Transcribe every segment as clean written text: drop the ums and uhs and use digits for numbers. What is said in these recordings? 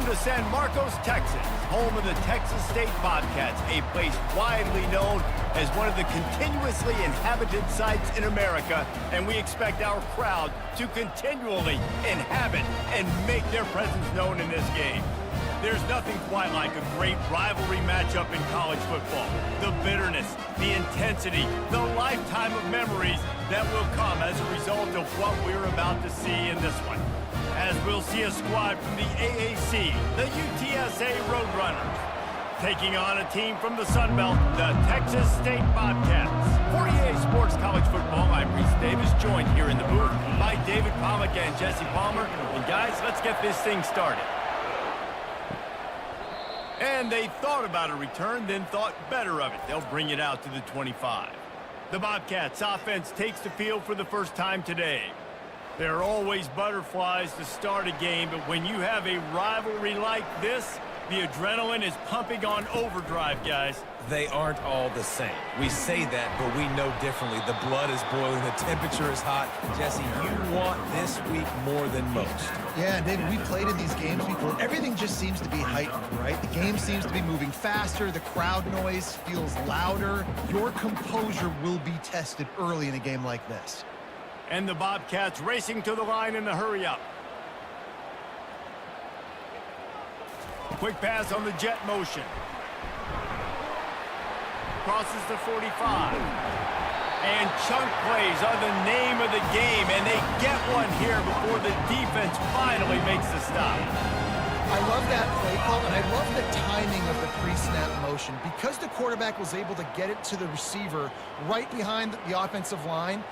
Welcome to San Marcos, Texas, home of the Texas State Bobcats, a place widely known as one of the continuously inhabited sites in America, and we expect our crowd to continually inhabit and make their presence known in this game. There's nothing quite like a great rivalry matchup in college football. The bitterness, the intensity, the lifetime of memories that will come as a result of what we're about to see in this one. As we'll see a squad from the AAC, the UTSA Roadrunners, taking on a team from the Sun Belt, the Texas State Bobcats. For EA Sports College Football, I'm Reese Davis, joined here in the booth by David Pollack and Jesse Palmer. And guys, let's get this thing started. And they thought about a return, then thought better of it. They'll bring it out to the 25. The Bobcats offense takes the field for the first time today. There are always butterflies to start a game, but when you have a rivalry like this, the adrenaline is pumping on overdrive, guys. They aren't all the same. We say that, but we know differently. The blood is boiling, the temperature is hot. Jesse, you want this week more than most. Yeah, David, we played in these games before. Everything just seems to be heightened, right? The game seems to be moving faster. The crowd noise feels louder. Your composure will be tested early in a game like this. And the Bobcats racing to the line in the hurry-up. Quick pass on the jet motion. Crosses the 45. And chunk plays are the name of the game, and they get one here before the defense finally makes the stop. I love that play call, and I love the timing of the pre-snap motion. Because the quarterback was able to get it to the receiver right behind the offensive line,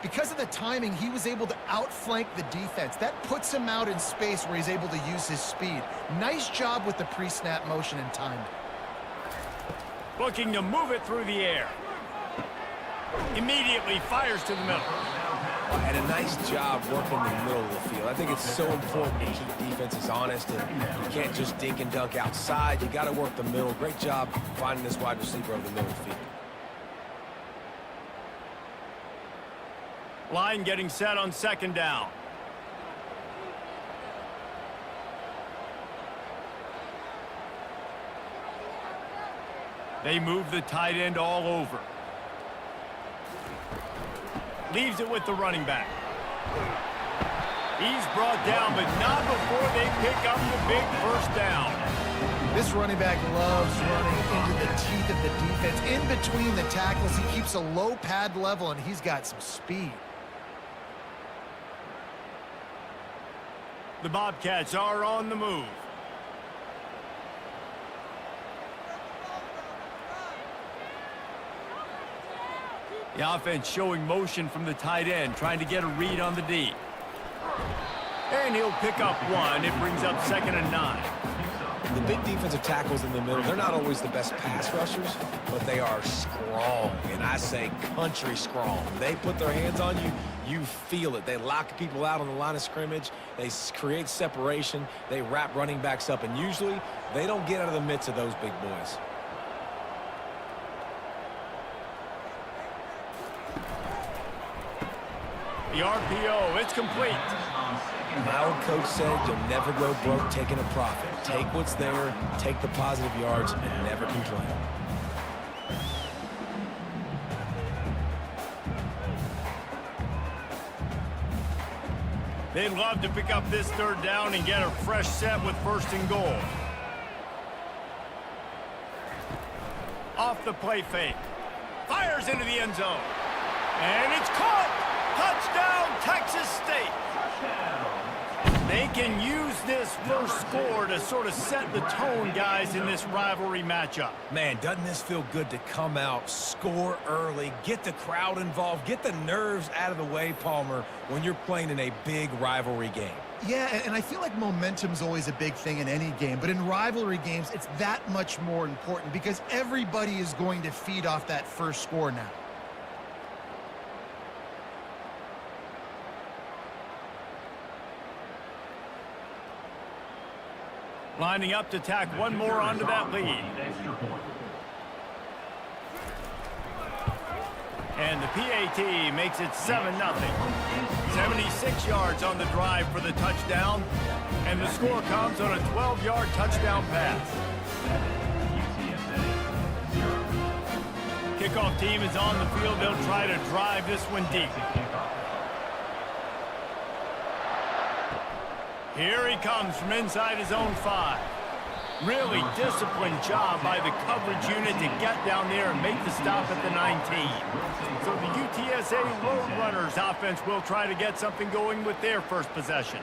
because of the timing, he was able to outflank the defense. That puts him out in space where he's able to use his speed. Nice job with the pre-snap motion and timing. Looking to move it through the air. Immediately fires to the middle. And a nice job working the middle of the field. I think it's so important to keep defenses honest, and you can't just dink and dunk outside. You got to work the middle. Great job finding this wide receiver over the middle of the field. Line getting set on second down. They move the tight end all over. Leaves it with the running back. He's brought down, but not before they pick up the big first down. This running back loves running into the teeth of the defense. In between the tackles, he keeps a low pad level, and he's got some speed. The Bobcats are on the move. The offense showing motion from the tight end, trying to get a read on the D. And he'll pick up one. It brings up 2nd and 9. The big defensive tackles in the middle, they're not always the best pass rushers, but they are strong, and I say country strong. They put their hands on you, you feel it. They lock people out on the line of scrimmage. They create separation. They wrap running backs up, and usually they don't get out of the midst of those big boys. The RPO, it's complete. My old coach said you'll never go broke taking a profit. Take what's there, take the positive yards, and never complain. They'd love to pick up this third down and get a fresh set with 1st and goal. Off the play fake. Fires into the end zone. And it's caught! Touchdown, Texas State! They can use this first score to sort of set the tone, guys, in this rivalry matchup. Man, doesn't this feel good to come out, score early, get the crowd involved, get the nerves out of the way, Palmer, when you're playing in a big rivalry game? Yeah, and I feel like momentum's always a big thing in any game, but in rivalry games, it's that much more important because everybody is going to feed off that first score now. Lining up to tack one more onto that lead. And the PAT makes it 7-0. 76 yards on the drive for the touchdown. And the score comes on a 12-yard touchdown pass. Kickoff team is on the field. They'll try to drive this one deep. Here he comes from inside his own 5. Really disciplined job by the coverage unit to get down there and make the stop at the 19. So the UTSA Roadrunners offense will try to get something going with their first possession.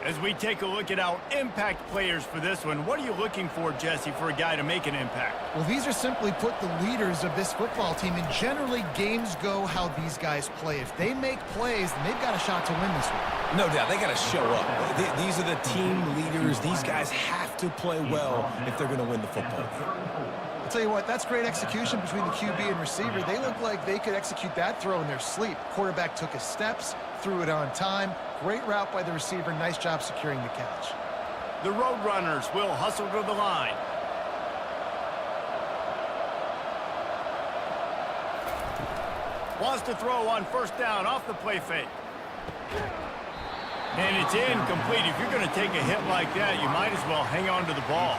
As we take a look at our impact players for this one, what are you looking for, Jesse, for a guy to make an impact? Well, these are simply put the leaders of this football team, and generally games go how these guys play. If they make plays, then they've got a shot to win this one. No doubt, they got to show up. These are the team leaders. These guys have to play well if they're going to win the football game. I'll tell you what, that's great execution between the QB and receiver. They look like they could execute that throw in their sleep. Quarterback took his steps, threw it on time. Great route by the receiver. Nice job securing the catch. The Roadrunners will hustle to the line. Wants to throw on first down off the play fake. And it's incomplete. If you're going to take a hit like that, you might as well hang on to the ball.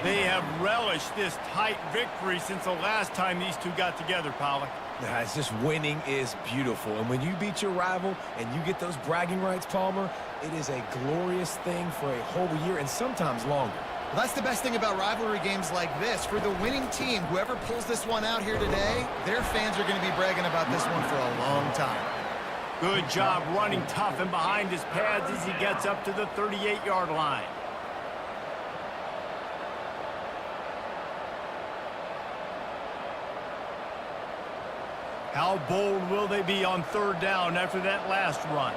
They have relished this tight victory since the last time these two got together, Pollock. It's just winning is beautiful. And when you beat your rival and you get those bragging rights, Palmer, it is a glorious thing for a whole year and sometimes longer. Well, that's the best thing about rivalry games like this. For the winning team, whoever pulls this one out here today, their fans are going to be bragging about this one for a long time. Good job running tough and behind his pads as he gets up to the 38-yard line. How bold will they be on third down after that last run?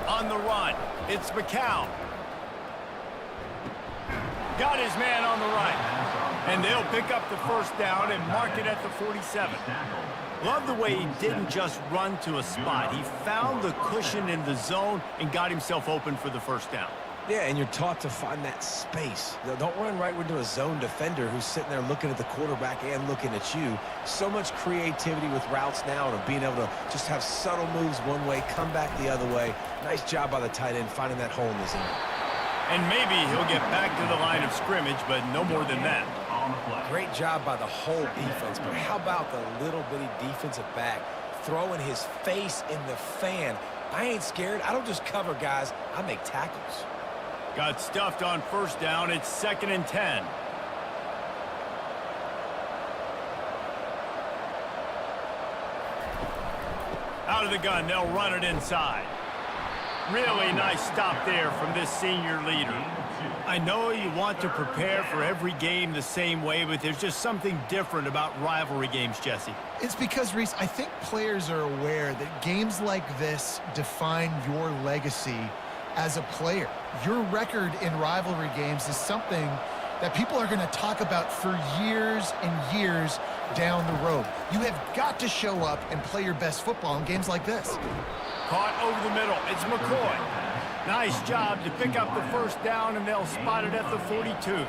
On the run, it's McCown. Got his man on the right. And they'll pick up the first down and mark it at the 47. Love the way he didn't just run to a spot. He found the cushion in the zone and got himself open for the first down. Yeah, and you're taught to find that space. Don't run right into a zone defender who's sitting there looking at the quarterback and looking at you. So much creativity with routes now and being able to just have subtle moves one way, come back the other way. Nice job by the tight end finding that hole in the zone. And maybe he'll get back to the line of scrimmage, but no more than that. Great job by the whole defense, but how about the little bitty defensive back throwing his face in the fan? I ain't scared. I don't just cover guys. I make tackles. Got stuffed on first down. It's 2nd and 10. Out of the gun, they'll run it inside. Really nice stop there from this senior leader. I know you want to prepare for every game the same way, but there's just something different about rivalry games, Jesse. It's because, Reese, I think players are aware that games like this define your legacy as a player. Your record in rivalry games is something that people are going to talk about for years and years down the road. You have got to show up and play your best football in games like this. Caught over the middle. It's McCoy. Nice job to pick up the first down, and they'll spot it at the 42.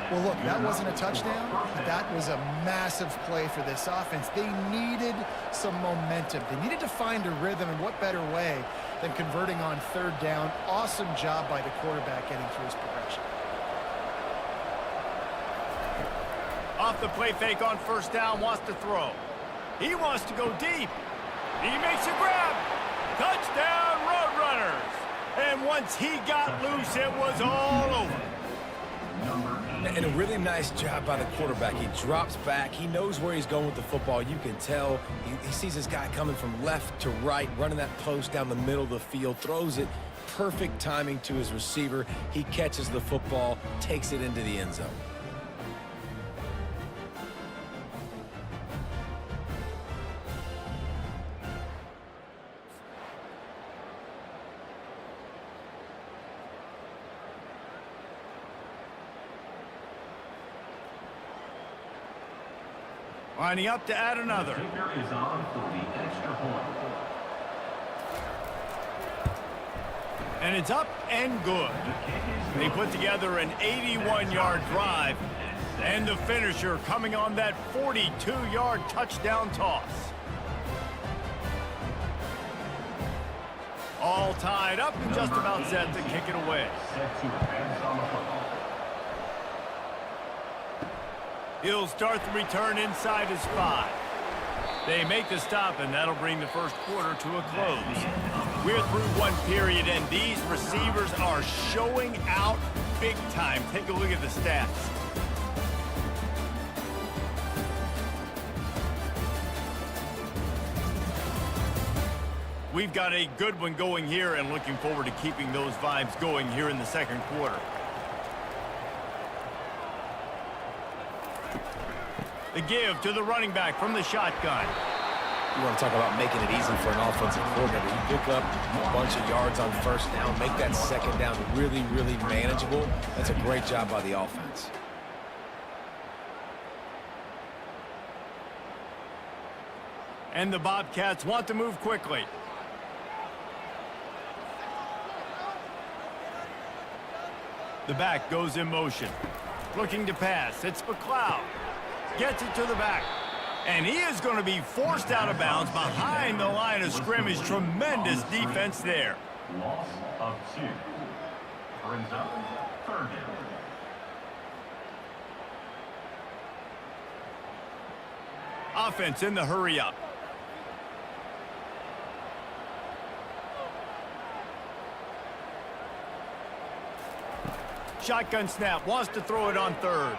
Well, look, that wasn't a touchdown, but that was a massive play for this offense. They needed some momentum. They needed to find a rhythm, and what better way than converting on third down. Awesome job by the quarterback getting through his progression. Off the play fake on first down, wants to throw. He wants to go deep. He makes a grab. Touchdown, Roadrunners. And once he got loose, it was all over. And a really nice job by the quarterback. He drops back. He knows where he's going with the football. You can tell. He sees this guy coming from left to right, running that post down the middle of the field, throws it. Perfect timing to his receiver. He catches the football, takes it into the end zone. Lining up to add another. Is on for the extra point. And it's up and good. They put together an 81-yard drive, and the finisher coming on that 42-yard touchdown toss. All tied up and just about set to kick it away. Set to advance on the football. He'll start the return inside his 5. They make the stop, and that'll bring the first quarter to a close. We're through one period, and these receivers are showing out big time. Take a look at the stats. We've got a good one going here, and looking forward to keeping those vibes going here in the second quarter. The give to the running back from the shotgun. You want to talk about making it easy for an offensive coordinator. You pick up a bunch of yards on first down, make that second down really, really manageable. That's a great job by the offense. And the Bobcats want to move quickly. The back goes in motion. Looking to pass. It's McLeod. Gets it to the back. And he is going to be forced out of bounds behind the line of scrimmage. Tremendous defense there. Loss of 2. Brings up third down. Offense in the hurry up. Shotgun snap, wants to throw it on third.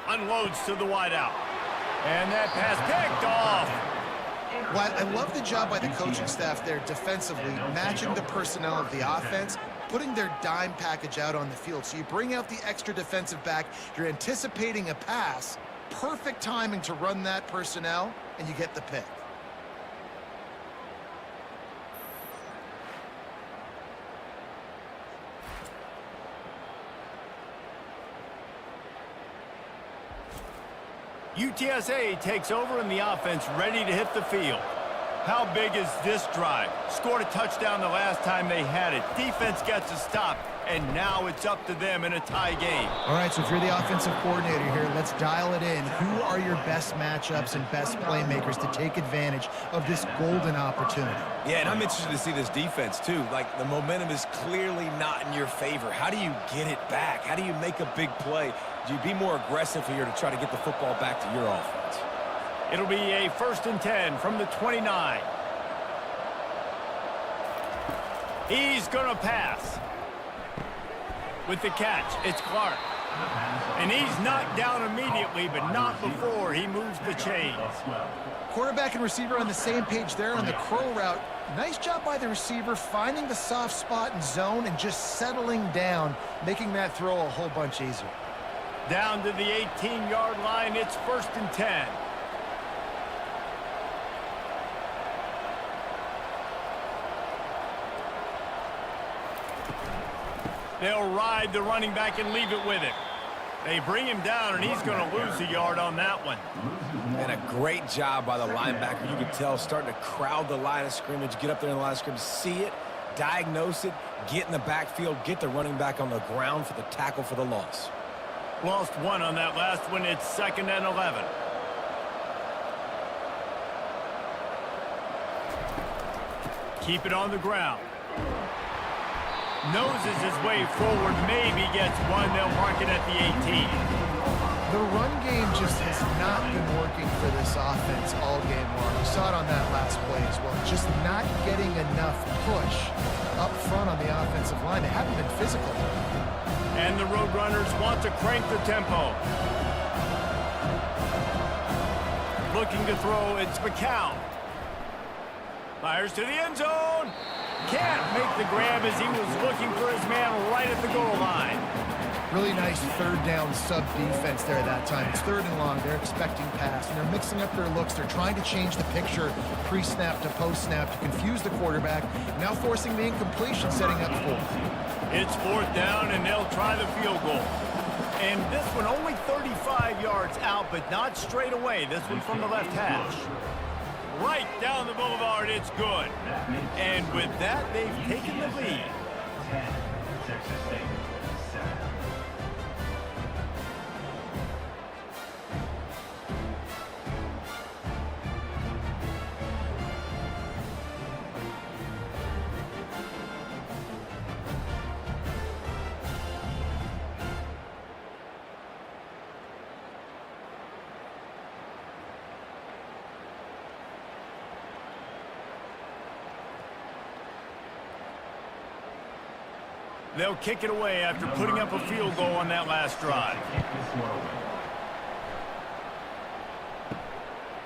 Unloads to the wideout. And that pass picked off. Well, I love the job by the coaching staff there defensively, matching the personnel of the offense, putting their dime package out on the field. So you bring out the extra defensive back, you're anticipating a pass, perfect timing to run that personnel, and you get the pick. UTSA takes over and the offense ready to hit the field. How big is this drive? Scored a touchdown the last time they had it. Defense gets a stop, and now it's up to them in a tie game. All right, so if you're the offensive coordinator here, let's dial it in. Who are your best matchups and best playmakers to take advantage of this golden opportunity? Yeah, and I'm interested to see this defense, too. Like, the momentum is clearly not in your favor. How do you get it back? How do you make a big play? Do you be more aggressive here to try to get the football back to your offense? It'll be a 1st and 10 from the 29. He's going to pass. With the catch, it's Clark. And he's knocked down immediately, but not before he moves the chains. Quarterback and receiver on the same page there on the crow route. Nice job by the receiver finding the soft spot and zone and just settling down, making that throw a whole bunch easier. Down to the 18-yard line, it's 1st and 10. They'll ride the running back and leave it with him. They bring him down, and he's going to lose a yard on that one. And a great job by the linebacker. You can tell starting to crowd the line of scrimmage, get up there in the line of scrimmage, see it, diagnose it, get in the backfield, get the running back on the ground for the tackle for the loss. Lost one on that last one. It's 2nd and 11. Keep it on the ground. Noses his way forward, maybe gets one. They'll mark it at the 18. The run game just has not been working for this offense all game long. You saw it on that last play as well. Just not getting enough push up front on the offensive line. They haven't been physical. And the Roadrunners want to crank the tempo. Looking to throw, it's McCown. Fires to the end zone. Can't make the grab as he was looking for his man right at the goal line. Really nice third down sub defense there that time. It's 3rd and long. They're expecting pass, and they're mixing up their looks. They're trying to change the picture pre-snap to post-snap to confuse the quarterback, now forcing the incompletion, setting up 4th. It's 4th down, and they'll try the field goal. And this one only 35 yards out, but not straight away. This one from the left hash. Right down the boulevard, it's good. And with that, they've taken the lead. 10, Texas State, 7. They'll kick it away after putting up a field goal on that last drive.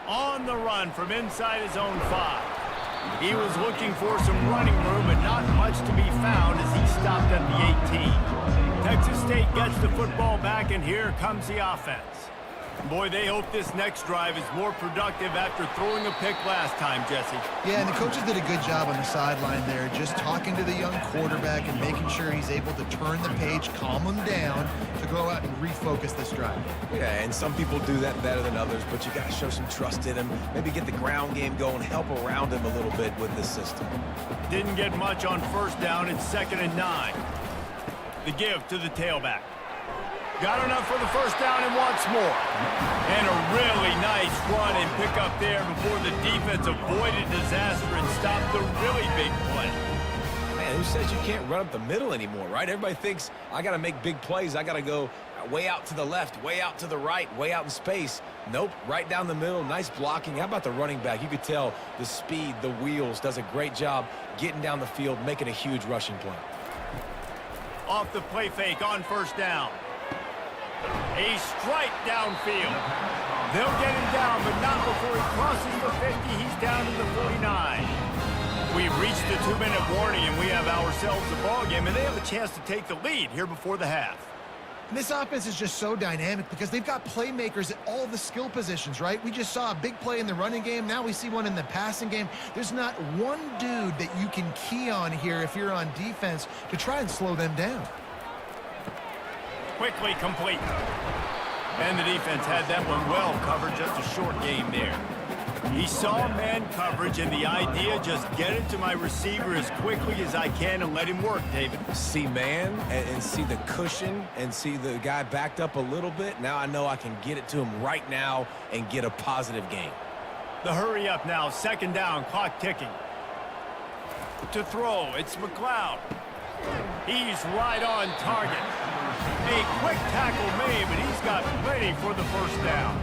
On the run from inside his own 5. He was looking for some running room, but not much to be found as he stopped at the 18. Texas State gets the football back, and here comes the offense. Boy, they hope this next drive is more productive after throwing a pick last time, Jesse. Yeah, and the coaches did a good job on the sideline there, just talking to the young quarterback and making sure he's able to turn the page, calm him down, to go out and refocus this drive. Yeah, and some people do that better than others, but you got to show some trust in him. Maybe get the ground game going, help around him a little bit with this system. Didn't get much on first down. It's 2nd and 9. The give to the tailback. Got enough for the first down and wants more. And a really nice run and pick up there before the defense avoided disaster and stopped the really big play. Man, who says you can't run up the middle anymore, right? Everybody thinks I got to make big plays. I got to go way out to the left, way out to the right, way out in space. Nope, right down the middle. Nice blocking. How about the running back? You could tell the speed, the wheels, does a great job getting down the field, making a huge rushing play. Off the play fake on first down. A strike downfield. They'll get him down, but not before he crosses the 50. He's down to the 49. We've reached the 2-minute warning, and we have ourselves a ball game, and they have a chance to take the lead here before the half. And this offense is just so dynamic because they've got playmakers at all the skill positions, right? We just saw a big play in the running game. Now we see one in the passing game. There's not one dude that you can key on here if you're on defense to try and slow them down. Quickly complete. And the defense had that one well covered, just a short game there. He saw man coverage, and the idea, just get it to my receiver as quickly as I can and let him work, David. See man and see the cushion and see the guy backed up a little bit. Now I know I can get it to him right now and get a positive gain. The hurry up now, 2nd down, clock ticking. To throw, it's McLeod. He's right on target. A quick tackle made, but he's got plenty for the first down.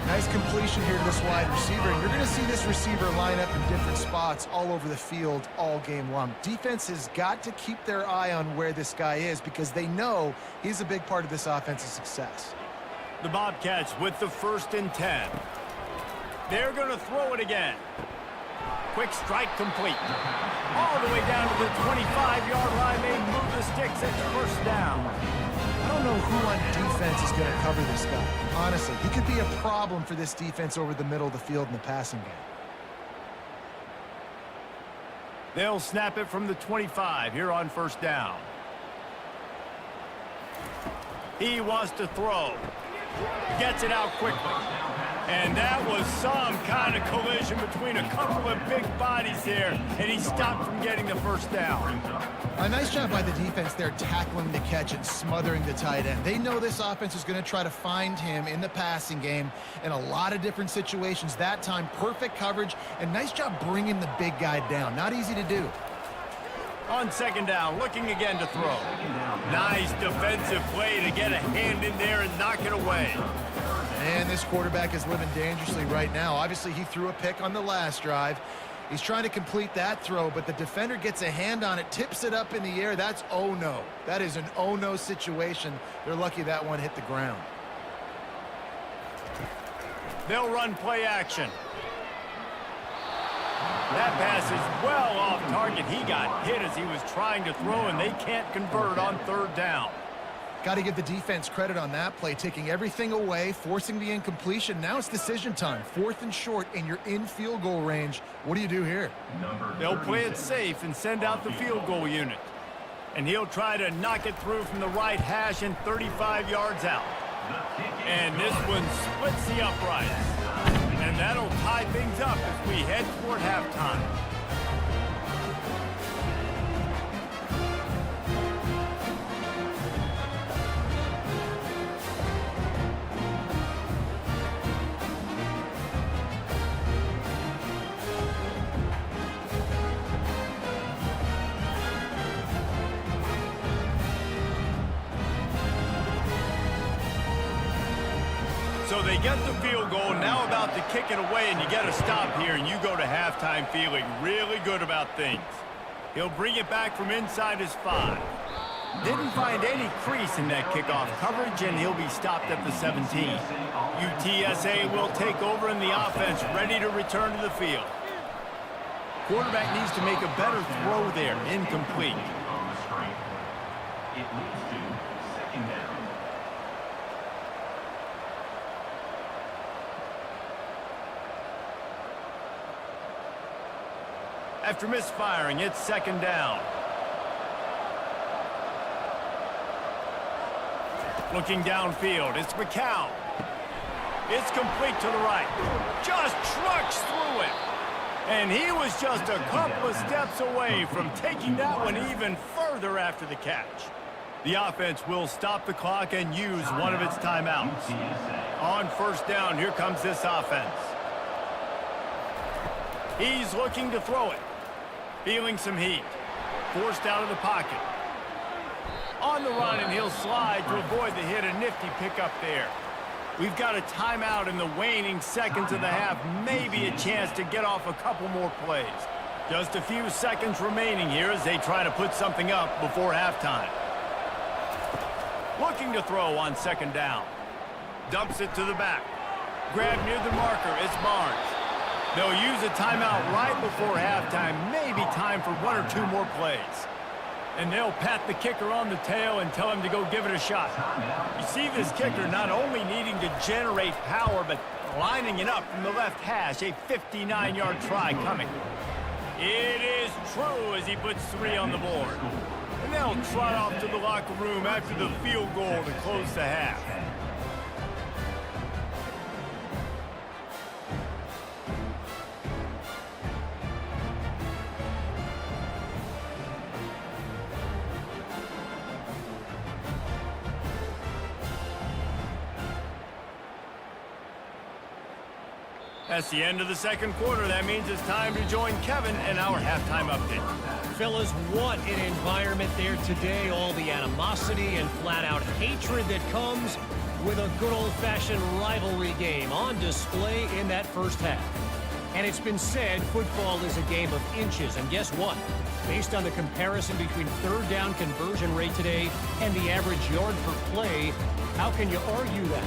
Nice completion here to this wide receiver. And you're going to see this receiver line up in different spots all over the field all game long. Defense has got to keep their eye on where this guy is because they know he's a big part of this offense's success. The Bobcats with the 1st and 10. They're going to throw it again. Quick strike complete. All the way down to the 25-yard line. They move the sticks at the first down. I don't know who on defense is going to cover this guy. Honestly, he could be a problem for this defense over the middle of the field in the passing game. They'll snap it from the 25 here on first down. He wants to throw. Gets it out quickly. And that was some kind of collision between a couple of big bodies there, and he stopped from getting the first down. A nice job by the defense there tackling the catch and smothering the tight end. They know this offense is going to try to find him in the passing game in a lot of different situations. That time, perfect coverage, and nice job bringing the big guy down. Not easy to do. On 2nd down, looking again to throw. Nice defensive play to get a hand in there and knock it away. And this quarterback is living dangerously right now. Obviously, he threw a pick on the last drive. He's trying to complete that throw, but the defender gets a hand on it, tips it up in the air. That's oh-no. That is an oh-no situation. They're lucky that one hit the ground. They'll run play action. That pass is well off target. He got hit as he was trying to throw, and they can't convert on 3rd down. Got to give the defense credit on that play, taking everything away, forcing the incompletion. Now it's decision time. 4th and short, and you're in field goal range. What do you do here? They'll play it safe and send out the field goal unit. And he'll try to knock it through from the right hash and 35 yards out. And this one splits the uprights. And that'll tie things up as we head toward halftime. So they get the field goal, now about to kick it away, and you get a stop here, and you go to halftime feeling really good about things. He'll bring it back from inside his 5. Didn't find any crease in that kickoff coverage, and he'll be stopped at the 17. UTSA will take over in the offense, ready to return to the field. Quarterback needs to make a better throw there, incomplete. On the strength. It leads to second down. After misfiring, it's second down. Looking downfield, it's McCown. It's complete to the right. Just trucks through it. And he was just a couple of steps away from taking that one even further after the catch. The offense will stop the clock and use one of its timeouts. On first down, here comes this offense. He's looking to throw it. Feeling some heat. Forced out of the pocket. On the run, and he'll slide to avoid the hit. A nifty pickup there. We've got a timeout in the waning seconds of the half. Maybe a chance to get off a couple more plays. Just a few seconds remaining here as they try to put something up before halftime. Looking to throw on second down. Dumps it to the back. Grab near the marker. It's Barnes. They'll use a timeout right before halftime. Maybe time for one or two more plays. And they'll pat the kicker on the tail and tell him to go give it a shot. You see this kicker not only needing to generate power, but lining it up from the left hash. A 59-yard try coming. It is true as he puts 3 on the board. And they'll trot off to the locker room after the field goal to close the half. That's the end of the second quarter. That means it's time to join Kevin in our halftime update. Fellas, what an environment there today. All the animosity and flat-out hatred that comes with a good old-fashioned rivalry game on display in that first half. And it's been said football is a game of inches. And guess what? Based on the comparison between third down conversion rate today and the average yard per play, how can you argue that?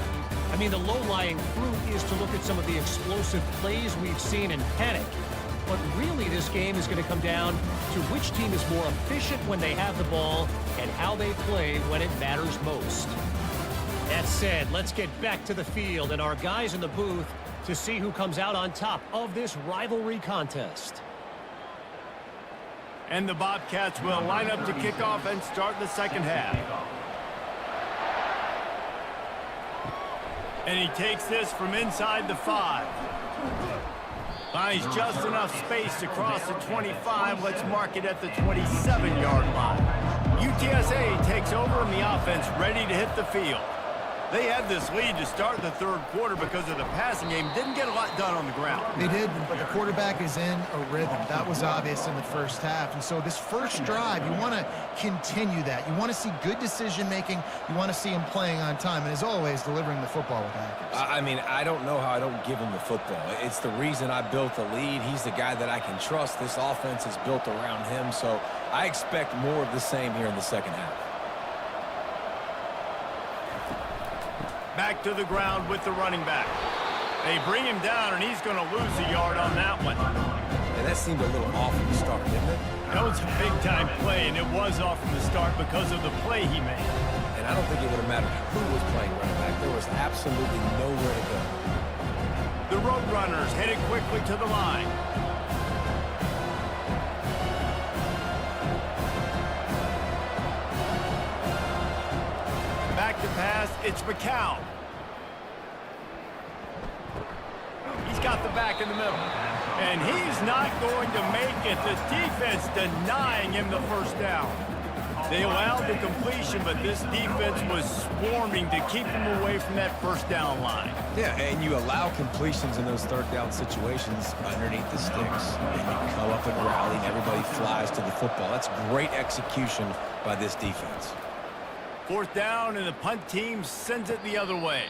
I mean, the low-lying fruit is to look at some of the explosive plays we've seen in panic. But really, this game is going to come down to which team is more efficient when they have the ball and how they play when it matters most. That said, let's get back to the field and our guys in the booth to see who comes out on top of this rivalry contest. And the Bobcats will line up to kick off and start the second half. And he takes this from inside the 5. Finds just enough space to cross the 25. Let's mark it at the 27-yard line. UTSA takes over and the offense ready to hit the field. They had this lead to start the third quarter because of the passing game. Didn't get a lot done on the ground. They did, but the quarterback is in a rhythm. That was obvious in the first half. And so this first drive, you want to continue that. You want to see good decision-making. You want to see him playing on time. And as always, delivering the football with accuracy. I mean, I don't know how I don't give him the football. It's the reason I built the lead. He's the guy that I can trust. This offense is built around him. So I expect more of the same here in the second half. Back to the ground with the running back. They bring him down, and he's going to lose a yard on that one. And that seemed a little off from the start, didn't it? That was a big-time play, and it was off from the start because of the play he made. And I don't think it would have mattered who was playing running back. There was absolutely nowhere to go. The Roadrunners headed quickly to the line. Back to pass, it's McCown. He's got the back in the middle. And he's not going to make it. The defense denying him the first down. They allowed the completion, but this defense was swarming to keep him away from that first down line. Yeah, and you allow completions in those third down situations underneath the sticks. And you come up and rally, and everybody flies to the football. That's great execution by this defense. Fourth down, and the punt team sends it the other way.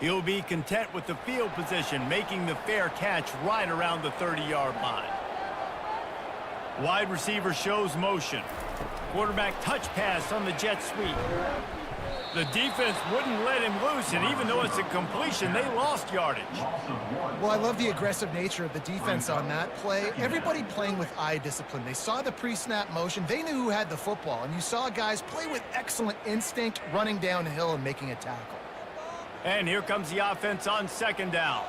He'll be content with the field position, making the fair catch right around the 30-yard line. Wide receiver shows motion. Quarterback touch pass on the jet sweep. The defense wouldn't let him loose, and even though it's a completion, they lost yardage. Well, I love the aggressive nature of the defense on that play. Everybody playing with eye discipline. They saw the pre-snap motion. They knew who had the football, and you saw guys play with excellent instinct, running downhill and making a tackle. And here comes the offense on second down.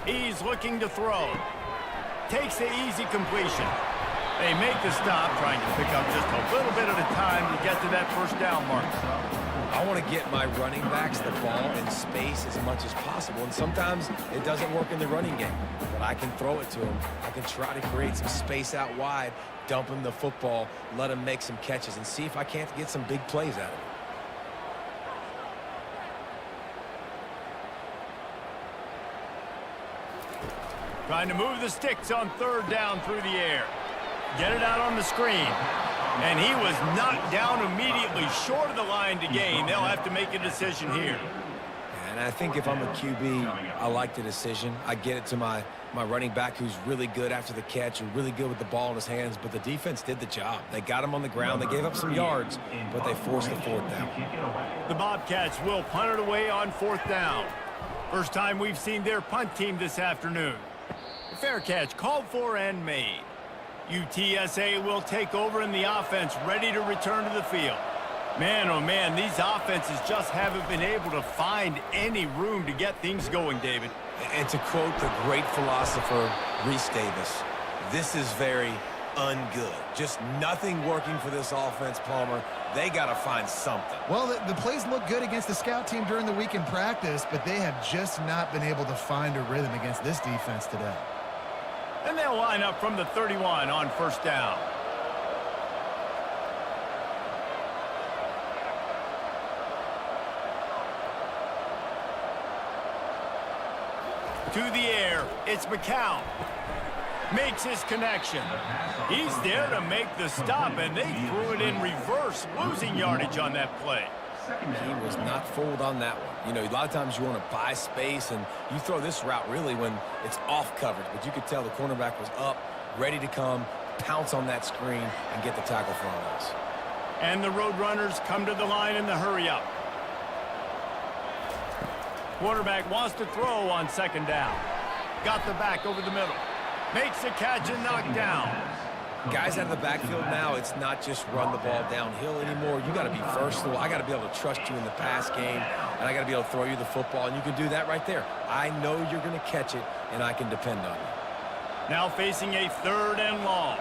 He's looking to throw. Takes the easy completion. They make the stop, trying to pick up just a little bit at a time to get to that first down mark. I want to get my running backs the ball in space as much as possible, and sometimes it doesn't work in the running game, but I can throw it to them. I can try to create some space out wide, dump him the football, let him make some catches, and see if I can't get some big plays out of it. Trying to move the sticks on third down through the air. Get it out on the screen. And he was knocked down immediately short of the line to gain. They'll have to make a decision here. And I think if I'm a QB, I like the decision. I get it to my running back who's really good after the catch and really good with the ball in his hands, but the defense did the job. They got him on the ground. They gave up some yards, but they forced the fourth down. The Bobcats will punt it away on fourth down. First time we've seen their punt team this afternoon. A fair catch called for and made. UTSA will take over in the offense, ready to return to the field. Man, oh man, these offenses just haven't been able to find any room to get things going, David. And to quote the great philosopher Reese Davis, this is very ungood. Just nothing working for this offense, Palmer. They got to find something. Well, the plays look good against the scout team during the week in practice, but they have just not been able to find a rhythm against this defense today. And they'll line up from the 31 on first down. To the air, it's McCown. Makes his connection. He's there to make the stop, and they threw it in reverse, losing yardage on that play. He was not fooled on that one. You know, a lot of times you want to buy space, and you throw this route really when it's off coverage. But you could tell the cornerback was up, ready to come, pounce on that screen, and get the tackle for a loss. And the Roadrunners come to the line in the hurry-up. Quarterback wants to throw on second down. Got the back over the middle. Makes the catch and knocked down. Guys out of the backfield now, it's not just run the ball downhill anymore. You got to be versatile. I got to be able to trust you in the pass game, and I got to be able to throw you the football, and you can do that right there. I know you're going to catch it, and I can depend on you. Now facing a third and long.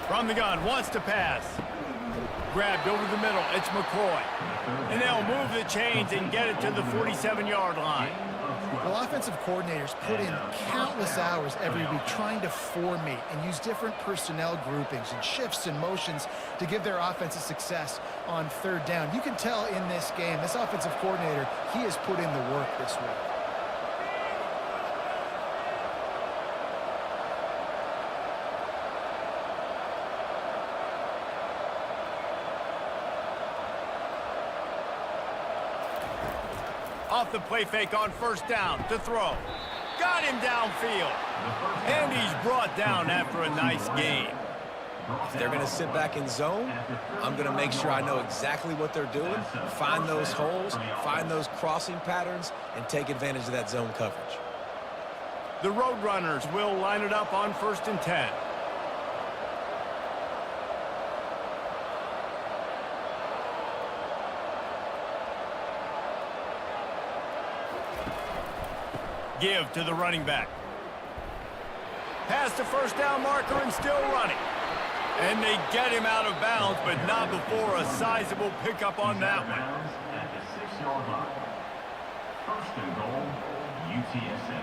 From the gun, wants to pass. Grabbed over the middle, it's McCoy. And they'll move the chains and get it to the 47-yard line. Well, offensive coordinators put in countless hours every week trying to formate and use different personnel groupings and shifts and motions to give their offensive success on third down. You can tell in this game, this offensive coordinator, he has put in the work this week. Off the play fake on first down to throw. Got him downfield. And he's brought down after a nice gain. If they're going to sit back in zone, I'm going to make sure I know exactly what they're doing, find those holes, find those crossing patterns, and take advantage of that zone coverage. The Roadrunners will line it up on 1st and 10. Give to the running back. Pass the first down marker and still running. And they get him out of bounds, but not before a sizable pickup on that one. At the 6-yard line. First and goal, UTSA.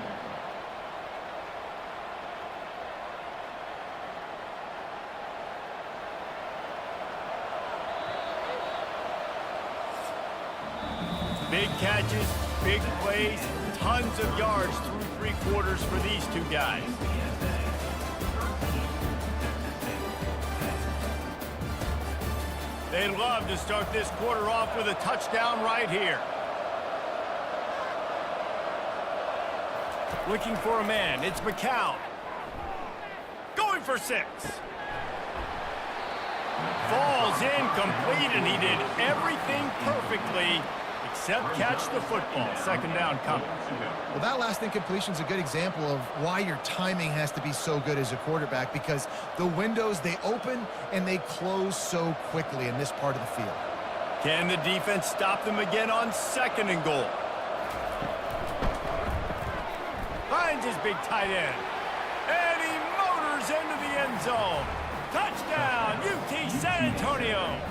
Big catches, big plays, tons of yards through 3 quarters for these two guys. They'd love to start this quarter off with a touchdown right here. Looking for a man. It's McCown. Going for 6. Falls incomplete, and he did everything perfectly except catch the football. Second down coming. Well, that last incompletion is a good example of why your timing has to be so good as a quarterback, because the windows, they open and they close so quickly in this part of the field. Can the defense stop them again on 2nd and goal? Finds his big tight end. And he motors into the end zone. Touchdown, UT San Antonio.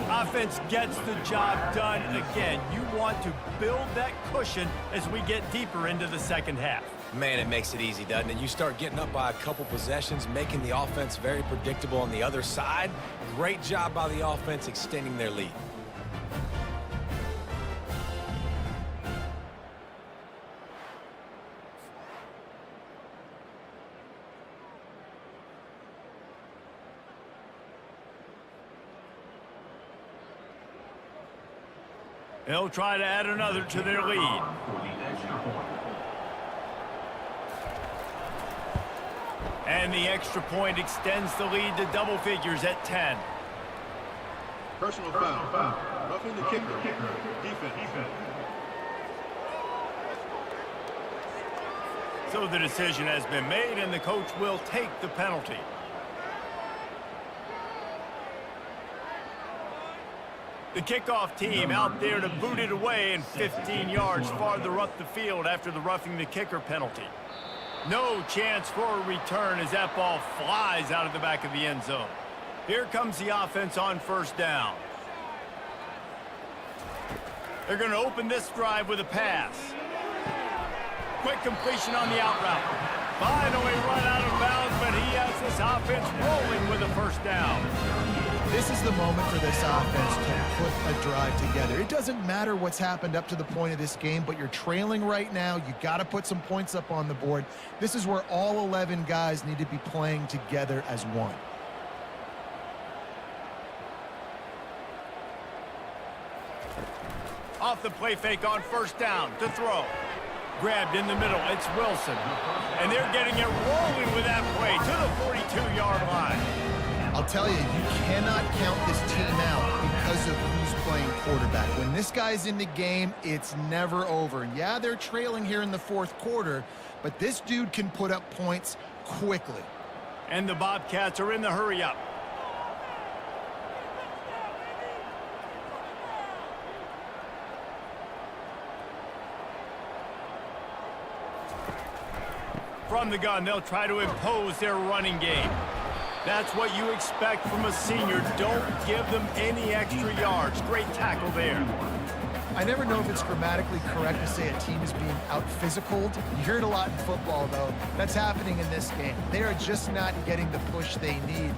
Offense gets the job done again. You want to build that cushion as we get deeper into the second half. Man, it makes it easy, doesn't it? You start getting up by a couple possessions, making the offense very predictable on the other side. Great job by the offense extending their lead. They'll try to add another to their lead. And the extra point extends the lead to double figures at 10. Personal foul. Roughing the kicker. Defense. So the decision has been made, and the coach will take the penalty. The kickoff team out there to boot it away, and 15 yards farther up the field after the roughing the kicker penalty. No chance for a return as that ball flies out of the back of the end zone. Here comes the offense on 1st down. They're going to open this drive with a pass. Quick completion on the out route. Finally run out of bounds, but he has this offense rolling with a 1st down. This is the moment for this offense to put a drive together. It doesn't matter what's happened up to the point of this game, but you're trailing right now. You got to put some points up on the board. This is where all 11 guys need to be playing together as one. Off the play fake on 1st down to throw. Grabbed in the middle. It's Wilson. And they're getting it rolling with that play to the 42-yard line. I'll tell you, you cannot count this team out because of who's playing quarterback. When this guy's in the game, it's never over. And yeah, they're trailing here in the 4th quarter, but this dude can put up points quickly. And the Bobcats are in the hurry-up. From the gun, they'll try to impose their running game. That's what you expect from a senior. Don't give them any extra yards. Great tackle there. I never know if it's grammatically correct to say a team is being out-physicaled. You hear it a lot in football, though. That's happening in this game. They are just not getting the push they need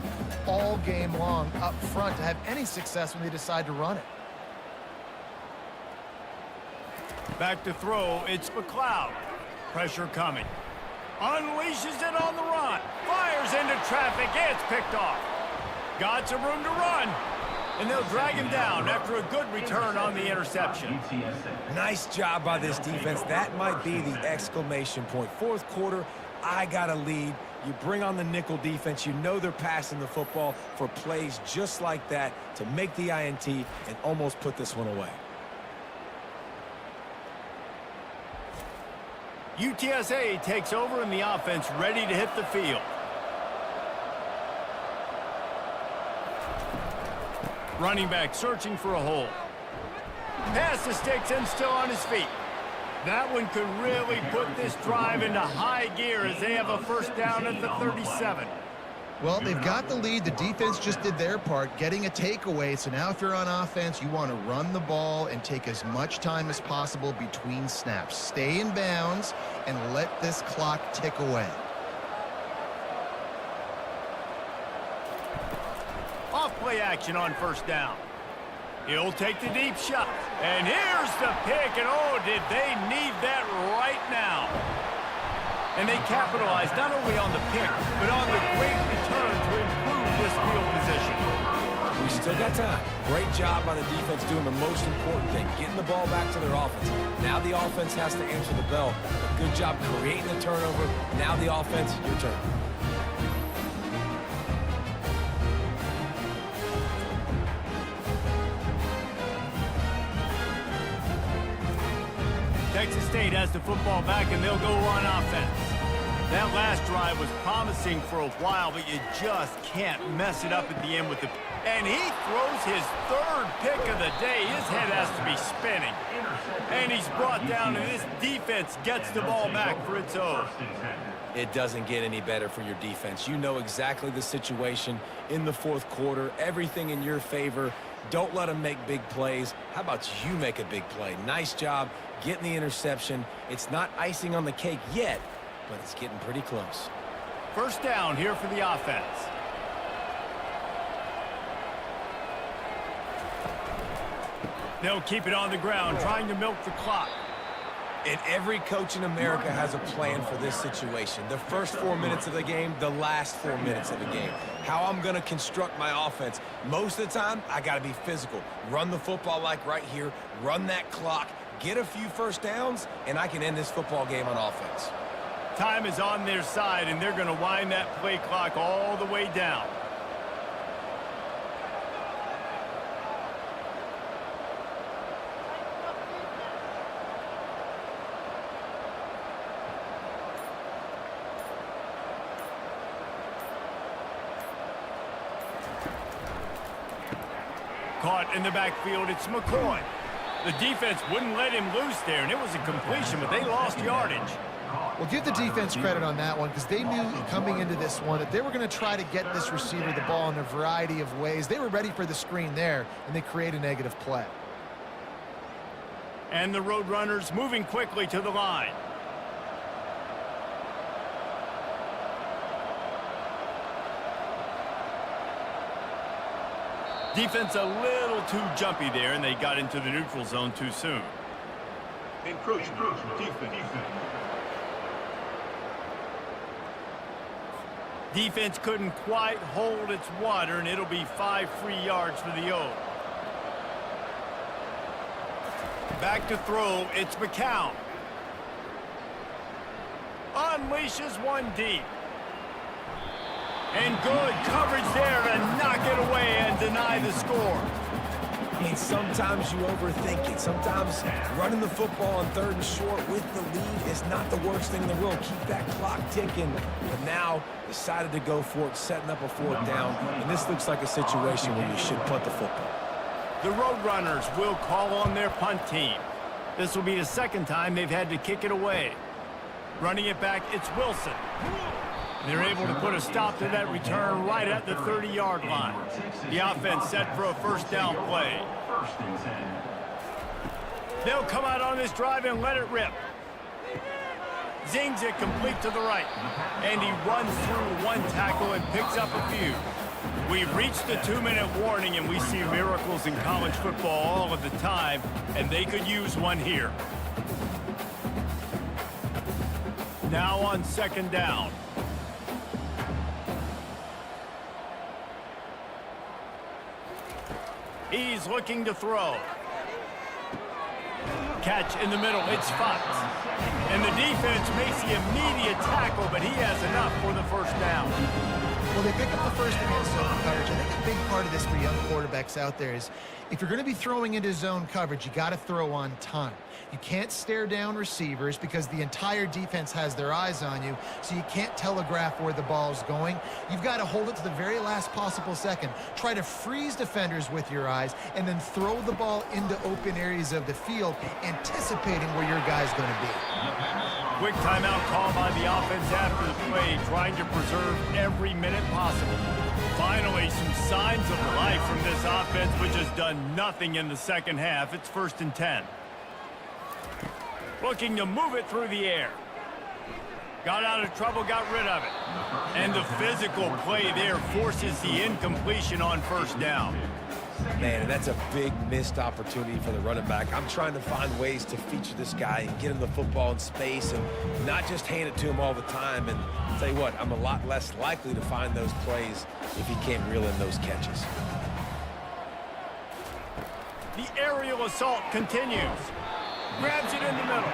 all game long up front to have any success when they decide to run it. Back to throw, it's McLeod. Pressure coming. Unleashes it on the run. Fires into traffic. It's picked off. Got some room to run. And they'll drag him down after a good return on the interception. Nice job by this defense. That might be the exclamation point. 4th quarter, I got a lead. You bring on the nickel defense. You know they're passing the football for plays just like that to make the INT and almost put this one away. UTSA takes over and the offense ready to hit the field. Running back searching for a hole. Pass to sticks and still on his feet. That one could really put this drive into high gear as they have a 1st down at the 37. Well, they've got the lead. The defense just did their part, getting a takeaway. So now if you're on offense, you want to run the ball and take as much time as possible between snaps. Stay in bounds and let this clock tick away. Off play action on 1st down. He'll take the deep shot. And here's the pick. And oh, did they need that right now. And they capitalized not only on the pick, but on the great return to improve this field position. got time. Great job by the defense doing the most important thing, getting the ball back to their offense. Now the offense has to answer the bell. Good job creating the turnover. Now the offense, your turn. Texas State has the football back, and they'll go on offense. That last drive was promising for a while, but you just can't mess it up at the end with the... And he throws his third pick of the day. His head has to be spinning. And he's brought down, and this defense gets the ball back for its own. It doesn't get any better for your defense. You know exactly the situation in the fourth quarter. Everything in your favor. Don't let them make big plays. How about you make a big play? Nice job getting the interception. It's not icing on the cake yet, but it's getting pretty close. First down here for the offense. They'll keep it on the ground, trying to milk the clock. And every coach in America has a plan for this situation. The first 4 minutes of the game, the last 4 minutes of the game. How I'm going to construct my offense. Most of the time, I got to be physical. Run the football like right here. Run that clock. Get a few first downs, and I can end this football game on offense. Time is on their side, and they're going to wind that play clock all the way down. Caught in the backfield, it's McCoy. The defense wouldn't let him loose there, and it was a completion, but they lost yardage. Well, give the defense credit on that one because they knew coming into this one that they were going to try to get this receiver the ball in a variety of ways. They were ready for the screen there, and they create a negative play. And the Roadrunners moving quickly to the line. Defense a little too jumpy there, and they got into the neutral zone too soon. Encroachment. Defense. Defense couldn't quite hold its water, and it'll be 5 free yards for the O. Back to throw, it's McCown. Unleashes one deep. And good coverage there to knock it away and deny the score. I mean, sometimes you overthink it. Sometimes running the football on 3rd and short with the lead is not the worst thing in the world. Keep that clock ticking. But now decided to go for it, setting up a 4th down. And this looks like a situation where you should punt the football. The Roadrunners will call on their punt team. This will be the 2nd time they've had to kick it away. Running it back, it's Wilson. They're able to put a stop to that return right at the 30-yard line. The offense set for a 1st down play. They'll come out on this drive and let it rip. Zings it complete to the right. And he runs through one tackle and picks up a few. We've reached the 2-minute warning, and we see miracles in college football all of the time, and they could use one here. Now on 2nd down. He's looking to throw. Catch in the middle, it's Fox. And the defense makes the immediate tackle, but he has enough for the 1st down. Well, they pick up the first against zone coverage. I think a big part of this for young quarterbacks out there is if you're going to be throwing into zone coverage, you got to throw on time. You can't stare down receivers because the entire defense has their eyes on you, so you can't telegraph where the ball's going. You've got to hold it to the very last possible second. Try to freeze defenders with your eyes and then throw the ball into open areas of the field, anticipating where your guy's going to be. Quick timeout call by the offense after the play, trying to preserve every minute possible. Finally, some signs of life from this offense, which has done nothing in the 2nd half. It's 1st and 10. Looking to move it through the air. Got out of trouble, got rid of it. And the physical play there forces the incompletion on 1st down. Man, that's a big missed opportunity for the running back. I'm trying to find ways to feature this guy and get him the football in space and not just hand it to him all the time. And I'll tell you what, I'm a lot less likely to find those plays if he can't reel in those catches. The aerial assault continues. Grabs it in the middle.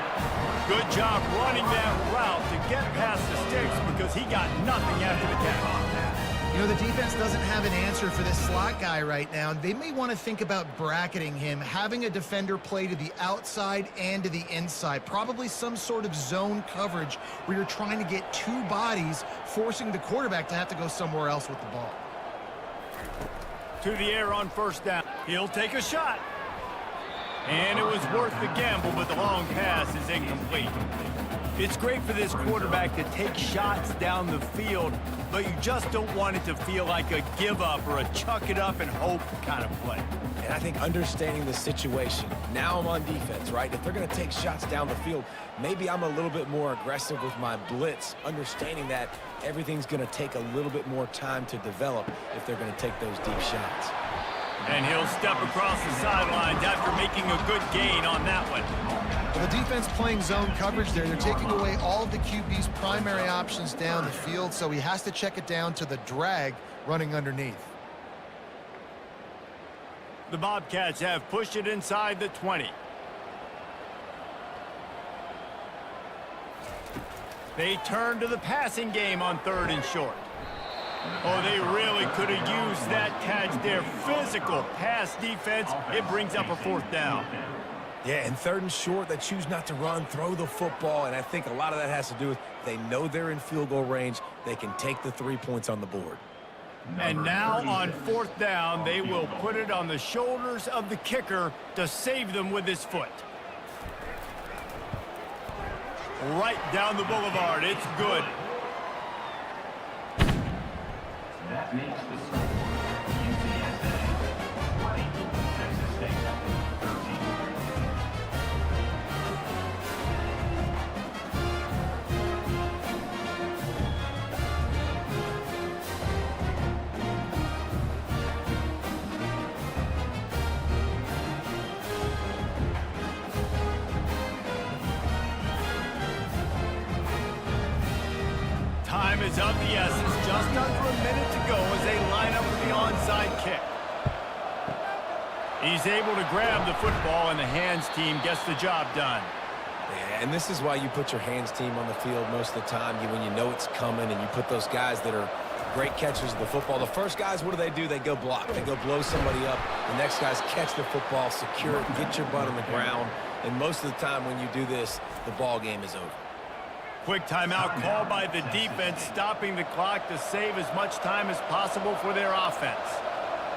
Good job running that route to get past the sticks because he got nothing after the catch. You know, the defense doesn't have an answer for this slot guy right now. They may want to think about bracketing him, having a defender play to the outside and to the inside. Probably some sort of zone coverage where you're trying to get two bodies, forcing the quarterback to have to go somewhere else with the ball. To the air on first down. He'll take a shot. And it was worth the gamble, but the long pass is incomplete. It's great for this quarterback to take shots down the field, but you just don't want it to feel like a give-up or a chuck-it-up and hope kind of play. And I think understanding the situation, now I'm on defense, right? If they're going to take shots down the field, maybe I'm a little bit more aggressive with my blitz, understanding that everything's going to take a little bit more time to develop if they're going to take those deep shots. And he'll step across the sidelines after making a good gain on that one. Well, the defense playing zone coverage there. They're taking away all of the QB's primary options down the field, so he has to check it down to the drag running underneath. The Bobcats have pushed it inside the 20. They turn to the passing game on 3rd and short. Oh, they really could have used that catch there. Physical pass defense. It brings up a 4th down. Yeah, and 3rd and short, they choose not to run, throw the football, and I think a lot of that has to do with they know they're in field goal range. They can take the 3 points on the board. And now on 4th down, they will put it on the shoulders of the kicker to save them with his foot. Right down the boulevard. It's good. That makes the score UTSA 20, Texas State 13. Time is of the essence. Just under a minute to go as they line up for the onside kick. He's able to grab the football, and the hands team gets the job done. Yeah, and this is why you put your hands team on the field most of the time. When you know it's coming and you put those guys that are great catchers of the football. The first guys, what do? They go block. They go blow somebody up. The next guys catch the football, secure it, get your butt on the ground. And most of the time when you do this, the ball game is over. Quick timeout called by the defense, stopping the clock to save as much time as possible for their offense.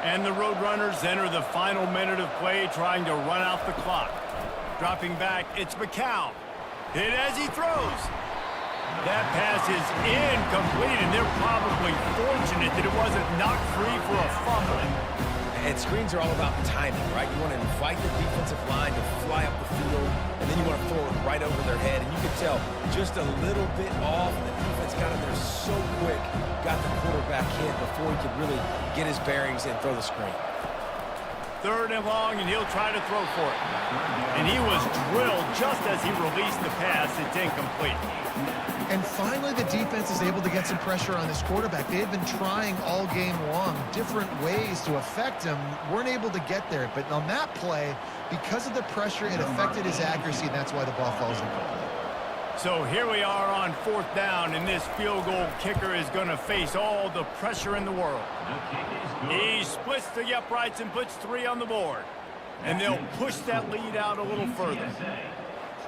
And the Roadrunners enter the final minute of play, trying to run out the clock. Dropping back, it's McCown. Hit as he throws. That pass is incomplete, and they're probably fortunate that it wasn't knocked free for a fumble. And screens are all about timing, right? You want to invite the defensive line to fly up the field, and then you want to throw it right over their head. And you can tell just a little bit off, and the defense got in there so quick, got the quarterback hit before he could really get his bearings and throw the screen. 3rd and long, and he'll try to throw for it. And he was drilled just as he released the pass. It's incomplete. And finally, the defense is able to get some pressure on this quarterback. They had been trying all game long different ways to affect him. Weren't able to get there. But on that play, because of the pressure, it affected his accuracy, and that's why the ball falls incomplete. So here we are on 4th down, and this field goal kicker is going to face all the pressure in the world. He splits the uprights and puts 3 on the board. And they'll push that lead out a little further.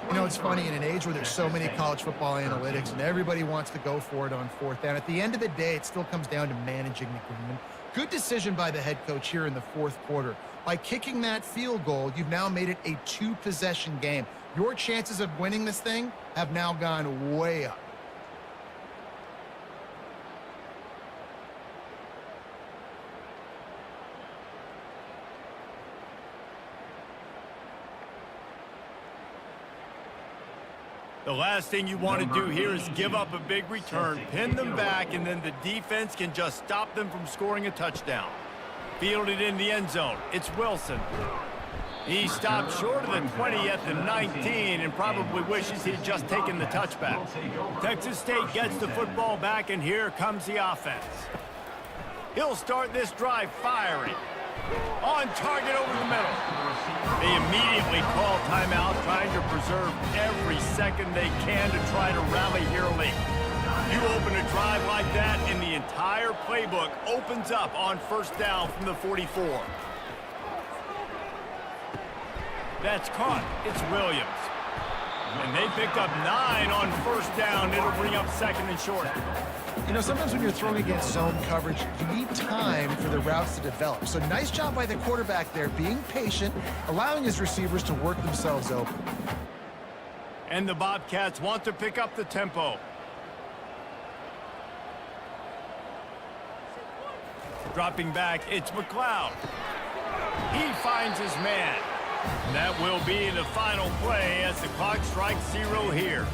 You know, it's funny, in an age where there's so many college football analytics and everybody wants to go for it on 4th down, at the end of the day, it still comes down to managing the game. And good decision by the head coach here in the 4th quarter. By kicking that field goal, you've now made it a 2-possession game. Your chances of winning this thing have now gone way up. The last thing you want to do here is give up a big return, pin them back, and then the defense can just stop them from scoring a touchdown. Fielded in the end zone. It's Wilson. He stopped short of the 20 at the 19 and probably wishes he'd just taken the touchback. Texas State gets the football back, and here comes the offense. He'll start this drive firing. On target over the middle. They immediately call timeout, trying to preserve every second they can to try to rally here late. You open a drive like that, and the entire playbook opens up on first down from the 44. That's caught. It's Williams. And they picked up 9 on first down. It'll bring up second and short. You know, sometimes when you're throwing against zone coverage, you need time for the routes to develop. So nice job by the quarterback there, being patient, allowing his receivers to work themselves open. And the Bobcats want to pick up the tempo. Dropping back, it's McLeod. He finds his man. And that will be the final play as the clock strikes 0 here.